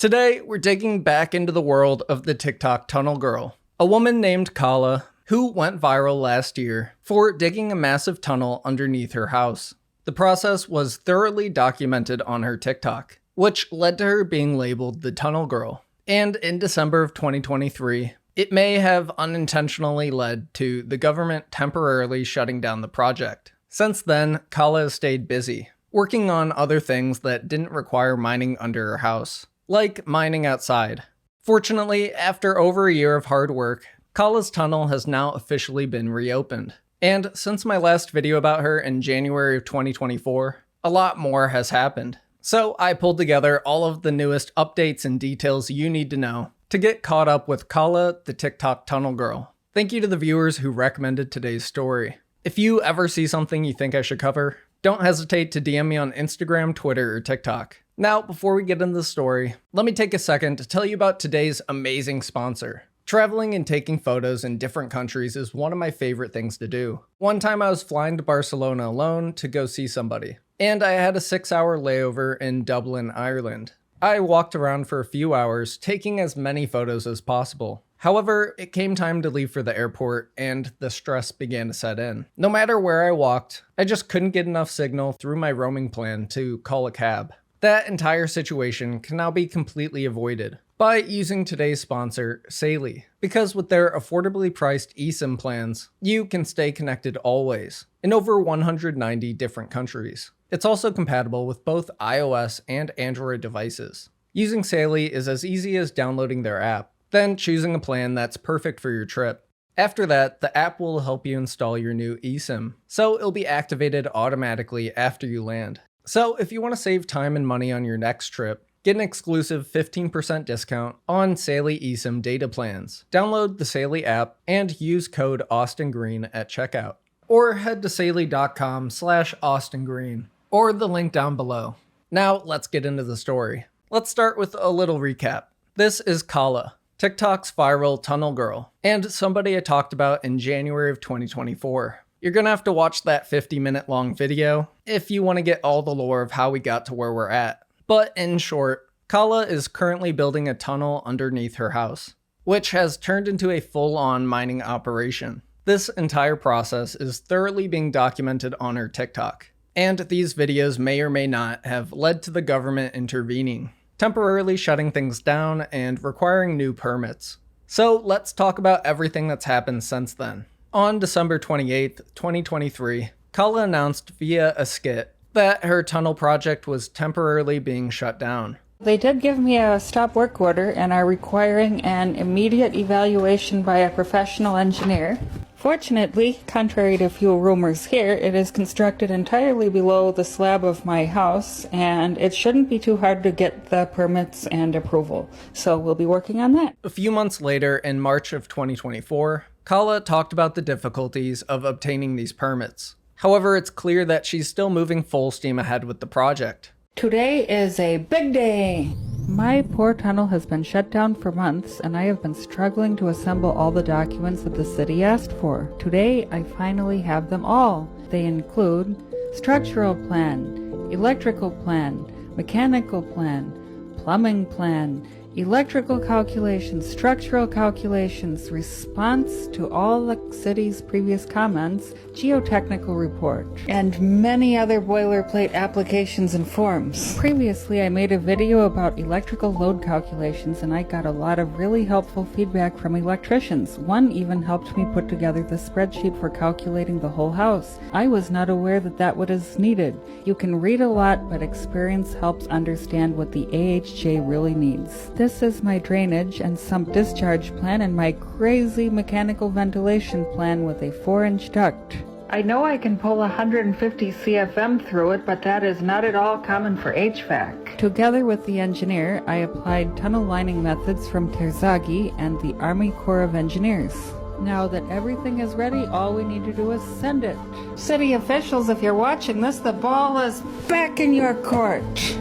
Today, we're digging back into the world of the TikTok tunnel girl, a woman named Kala who went viral last year for digging a massive tunnel underneath her house. The process was thoroughly documented on her TikTok, which led to her being labeled the tunnel girl. And in December of 2023, it may have unintentionally led to the government temporarily shutting down the project. Since then, Kala has stayed busy, working on other things that didn't require mining under her house, like mining outside. Fortunately, after over a year of hard work, Kala's tunnel has now officially been reopened. And since my last video about her in January of 2024, a lot more has happened. So I pulled together all of the newest updates and details you need to know to get caught up with Kala, the TikTok tunnel girl. Thank you to the viewers who recommended today's story. If you ever see something you think I should cover, don't hesitate to DM me on Instagram, Twitter, or TikTok. Now, before we get into the story, let me take a second to tell you about today's amazing sponsor. Traveling and taking photos in different countries is one of my favorite things to do. One time I was flying to Barcelona alone to go see somebody, and I had a 6-hour layover in Dublin, Ireland. I walked around for a few hours, taking as many photos as possible. However, it came time to leave for the airport, and the stress began to set in. No matter where I walked, I just couldn't get enough signal through my roaming plan to call a cab. That entire situation can now be completely avoided by using today's sponsor, Saily, because with their affordably priced eSIM plans, you can stay connected always in over 190 different countries. It's also compatible with both iOS and Android devices. Using Saily is as easy as downloading their app, then choosing a plan that's perfect for your trip. After that, the app will help you install your new eSIM, so it'll be activated automatically after you land. So if you want to save time and money on your next trip, get an exclusive 15% discount on Saily eSIM data plans. Download the Saily app and use code AustinGreen at checkout. Or head to saily.com/AustinGreen, or the link down below. Now let's get into the story. Let's start with a little recap. This is Kala, TikTok's viral tunnel girl, and somebody I talked about in January of 2024. You're gonna have to watch that 50-minute long video if you want to get all the lore of how we got to where we're at. But in short, Kala is currently building a tunnel underneath her house, which has turned into a full-on mining operation. This entire process is thoroughly being documented on her TikTok, and these videos may or may not have led to the government intervening, temporarily shutting things down and requiring new permits. So let's talk about everything that's happened since then. On December 28th, 2023, Kala announced via a skit that her tunnel project was temporarily being shut down. They did give me a stop work order and are requiring an immediate evaluation by a professional engineer. Fortunately, contrary to few rumors here, it is constructed entirely below the slab of my house, and it shouldn't be too hard to get the permits and approval. So we'll be working on that. A few months later, in March of 2024, Kala talked about the difficulties of obtaining these permits. However, it's clear that she's still moving full steam ahead with the project. Today is a big day! My poor tunnel has been shut down for months, and I have been struggling to assemble all the documents that the city asked for. Today, I finally have them all. They include structural plan, electrical plan, mechanical plan, plumbing plan, electrical calculations, structural calculations, response to all the city's previous comments, geotechnical report, and many other boilerplate applications and forms. Previously, I made a video about electrical load calculations, and I got a lot of really helpful feedback from electricians. One even helped me put together the spreadsheet for calculating the whole house. I was not aware that that was needed. You can read a lot, but experience helps understand what the AHJ really needs. This is my drainage and sump discharge plan and my crazy mechanical ventilation plan with a 4-inch duct. I know I can pull 150 CFM through it, but that is not at all common for HVAC. Together with the engineer, I applied tunnel lining methods from Terzaghi and the Army Corps of Engineers. Now that everything is ready, all we need to do is send it. City officials, if you're watching this, the ball is back in your court.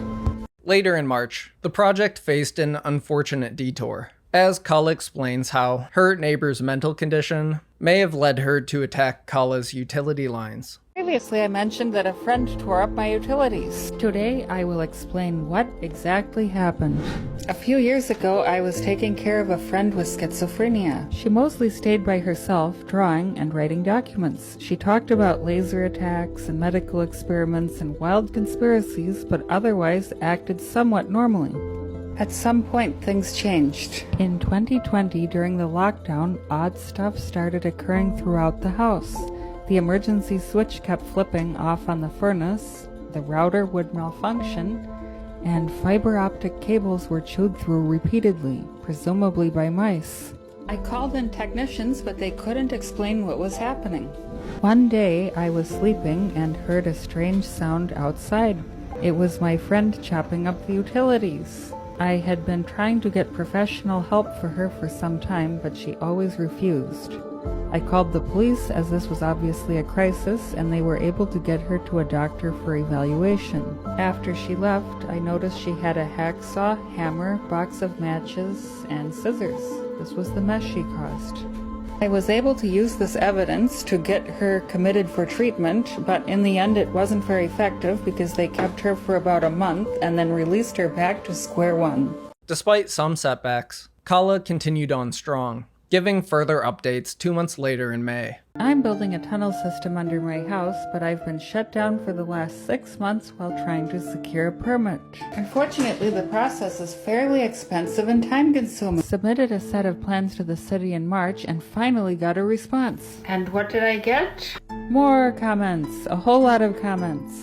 Later in March, the project faced an unfortunate detour, as Kala explains how her neighbor's mental condition may have led her to attack Kala's utility lines. Previously, I mentioned that a friend tore up my utilities. Today, I will explain what exactly happened. A few years ago, I was taking care of a friend with schizophrenia. She mostly stayed by herself, drawing and writing documents. She talked about laser attacks and medical experiments and wild conspiracies, but otherwise acted somewhat normally. At some point, things changed. In 2020, during the lockdown, odd stuff started occurring throughout the house. The emergency switch kept flipping off on the furnace, the router would malfunction, and fiber optic cables were chewed through repeatedly, presumably by mice. I called in technicians, but they couldn't explain what was happening. One day, I was sleeping and heard a strange sound outside. It was my friend chopping up the utilities. I had been trying to get professional help for her for some time, but she always refused. I called the police as this was obviously a crisis, and they were able to get her to a doctor for evaluation. After she left, I noticed she had a hacksaw, hammer, box of matches, and scissors. This was the mess she caused. I was able to use this evidence to get her committed for treatment, but in the end it wasn't very effective because they kept her for about a month and then released her back to square one. Despite some setbacks, Kala continued on strong, giving further updates 2 months later in May. I'm building a tunnel system under my house, but I've been shut down for the last 6 months while trying to secure a permit. Unfortunately, the process is fairly expensive and time-consuming. Submitted a set of plans to the city in March and finally got a response. And what did I get? More comments. A whole lot of comments.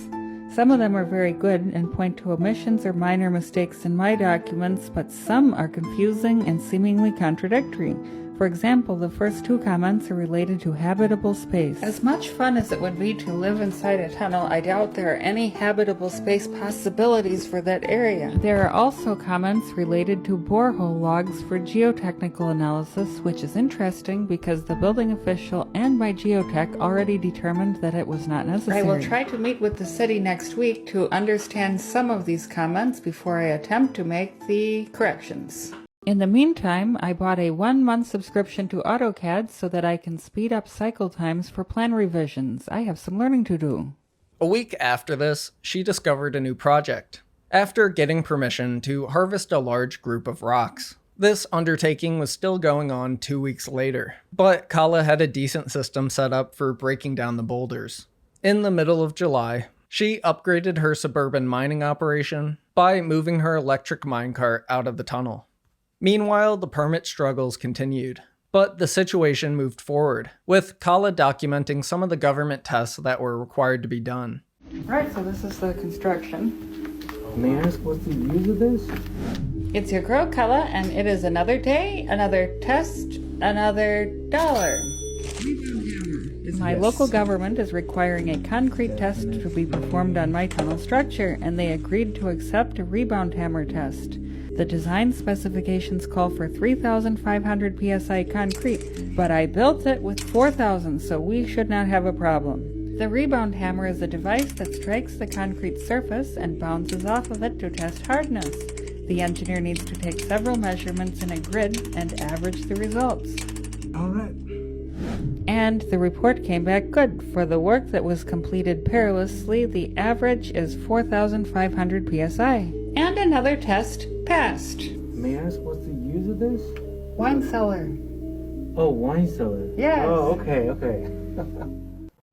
Some of them are very good and point to omissions or minor mistakes in my documents, but some are confusing and seemingly contradictory. For example, the first 2 comments are related to habitable space. As much fun as it would be to live inside a tunnel, I doubt there are any habitable space possibilities for that area. There are also comments related to borehole logs for geotechnical analysis, which is interesting because the building official and my geotech already determined that it was not necessary. I will try to meet with the city next week to understand some of these comments before I attempt to make the corrections. In the meantime, I bought a 1-month subscription to AutoCAD so that I can speed up cycle times for plan revisions. I have some learning to do. A week after this, she discovered a new project. After getting permission to harvest a large group of rocks. This undertaking was still going on 2 weeks later, but Kala had a decent system set up for breaking down the boulders. In the middle of July, she upgraded her suburban mining operation by moving her electric minecart out of the tunnel. Meanwhile, the permit struggles continued, but the situation moved forward, with Kala documenting some of the government tests that were required to be done. Right, so this is the construction. May I ask what's the use of this? It's your girl, Kala, and it is another day, another test, another dollar. My local government is requiring a concrete test to be performed on my tunnel structure, and they agreed to accept a rebound hammer test. The design specifications call for 3,500 psi concrete, but I built it with 4,000, so we should not have a problem. The rebound hammer is a device that strikes the concrete surface and bounces off of it to test hardness. The engineer needs to take several measurements in a grid and average the results. All right. And the report came back good. For the work that was completed perilously, the average is 4,500 psi. And another test passed. May I ask what's the use of this? Wine cellar. Oh, wine cellar. Yes. Oh, okay.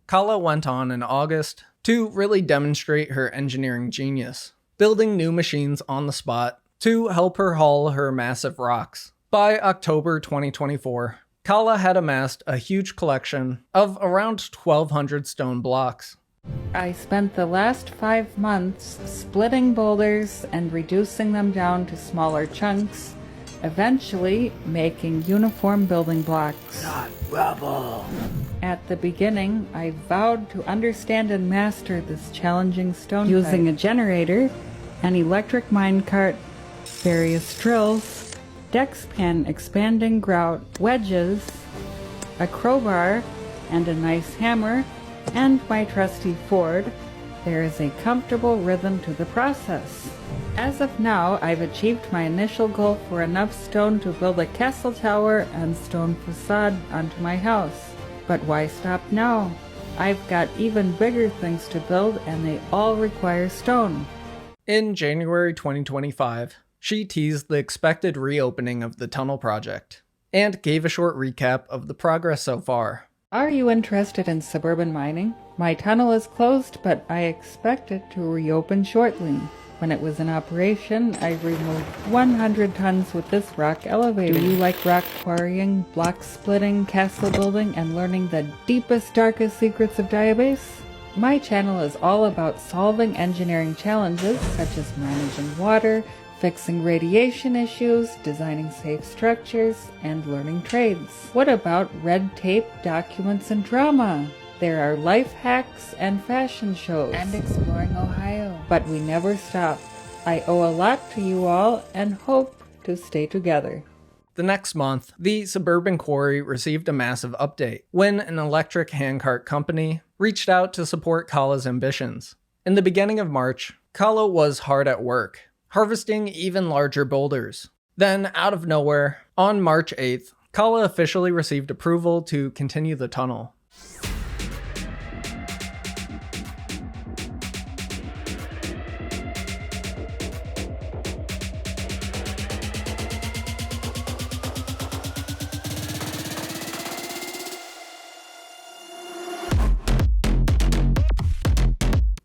Kala went on in August to really demonstrate her engineering genius, building new machines on the spot to help her haul her massive rocks. By October 2024, Kala had amassed a huge collection of around 1,200 stone blocks. I spent the last 5 months splitting boulders and reducing them down to smaller chunks, eventually making uniform building blocks. Not rubble. At the beginning, I vowed to understand and master this challenging stone using a generator, an electric minecart, various drills, Dexpan expanding grout, wedges, a crowbar, and a nice hammer, and my trusty Ford. There is a comfortable rhythm to the process. As of now, I've achieved my initial goal for enough stone to build a castle tower and stone facade onto my house. But why stop now? I've got even bigger things to build, and they all require stone. In January 2025, she teased the expected reopening of the tunnel project and gave a short recap of the progress so far. Are you interested in suburban mining? My tunnel is closed, but I expect it to reopen shortly. When it was in operation, I removed 100 tons with this rock elevator. Do you like rock quarrying, block splitting, castle building, and learning the deepest, darkest secrets of Diabase? My channel is all about solving engineering challenges such as managing water, fixing radiation issues, designing safe structures, and learning trades. What about red tape, documents, and drama? There are life hacks and fashion shows. And exploring Ohio. But we never stop. I owe a lot to you all and hope to stay together. The next month, the suburban quarry received a massive update when an electric handcart company reached out to support Kala's ambitions. In the beginning of March, Kala was hard at work, harvesting even larger boulders. Then, out of nowhere, on March 8th, Kala officially received approval to continue the tunnel.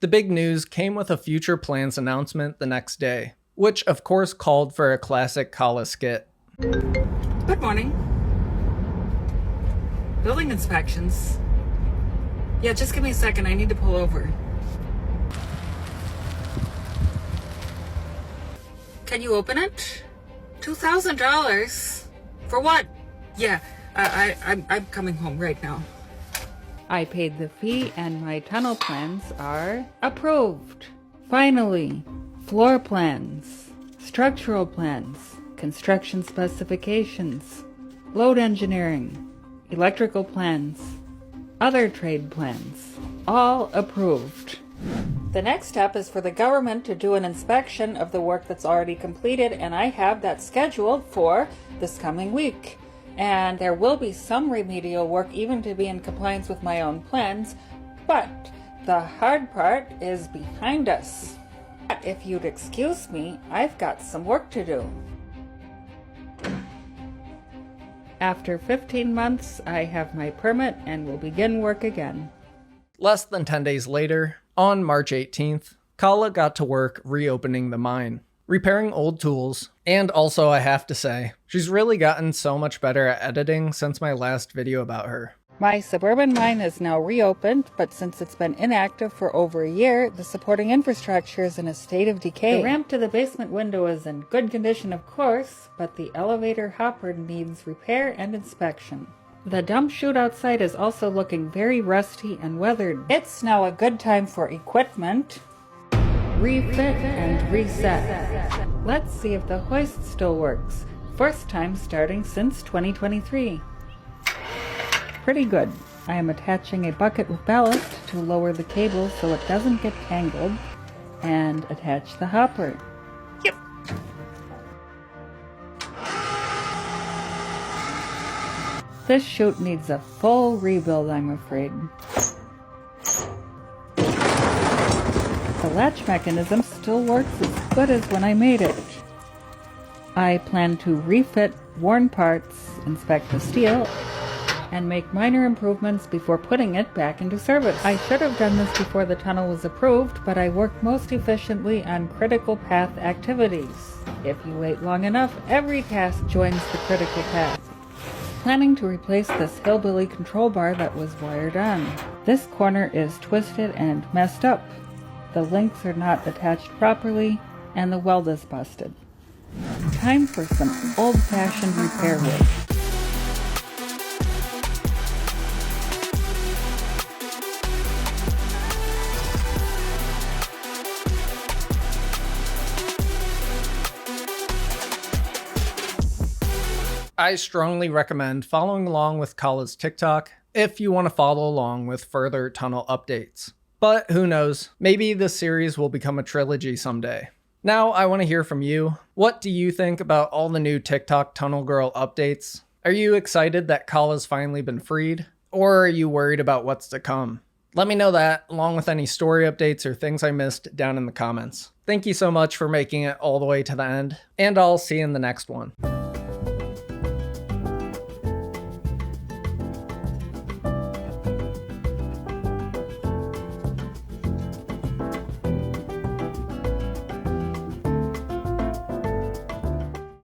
The big news came with a future plans announcement the next day, which of course called for a classic Kala skit. Good morning. Building inspections. Yeah, just give me a second. I need to pull over. Can you open it? $2,000? For what? Yeah, I'm coming home right now. I paid the fee and my tunnel plans are approved. Finally, floor plans, structural plans, construction specifications, load engineering, electrical plans, other trade plans, all approved. The next step is for the government to do an inspection of the work that's already completed, and I have that scheduled for this coming week. And there will be some remedial work even to be in compliance with my own plans, but the hard part is behind us. If you'd excuse me, I've got some work to do. After 15 months, I have my permit and will begin work again. Less than 10 days later, on March 18th, Kala got to work reopening the mine, repairing old tools, and also I have to say, she's really gotten so much better at editing since my last video about her. My suburban mine is now reopened, but since it's been inactive for over a year, the supporting infrastructure is in a state of decay. The ramp to the basement window is in good condition, of course, but the elevator hopper needs repair and inspection. The dump chute outside is also looking very rusty and weathered. It's now a good time for equipment, refit, and reset. Let's see if the hoist still works. First time starting since 2023. Pretty good. I am attaching a bucket with ballast to lower the cable so it doesn't get tangled, and attach the hopper. Yep. This chute needs a full rebuild, I'm afraid. The latch mechanism still works as good as when I made it. I plan to refit worn parts, inspect the steel, and make minor improvements before putting it back into service. I should have done this before the tunnel was approved, but I work most efficiently on critical path activities. If you wait long enough, every task joins the critical path. Planning to replace this hillbilly control bar that was wired on. This corner is twisted and messed up. The links are not attached properly, and the weld is busted. Time for some old-fashioned repair work. I strongly recommend following along with Kala's TikTok if you want to follow along with further tunnel updates. But who knows, maybe this series will become a trilogy someday. Now I want to hear from you. What do you think about all the new TikTok Tunnel Girl updates? Are you excited that Kala's finally been freed? Or are you worried about what's to come? Let me know that, along with any story updates or things I missed, down in the comments. Thank you so much for making it all the way to the end, and I'll see you in the next one.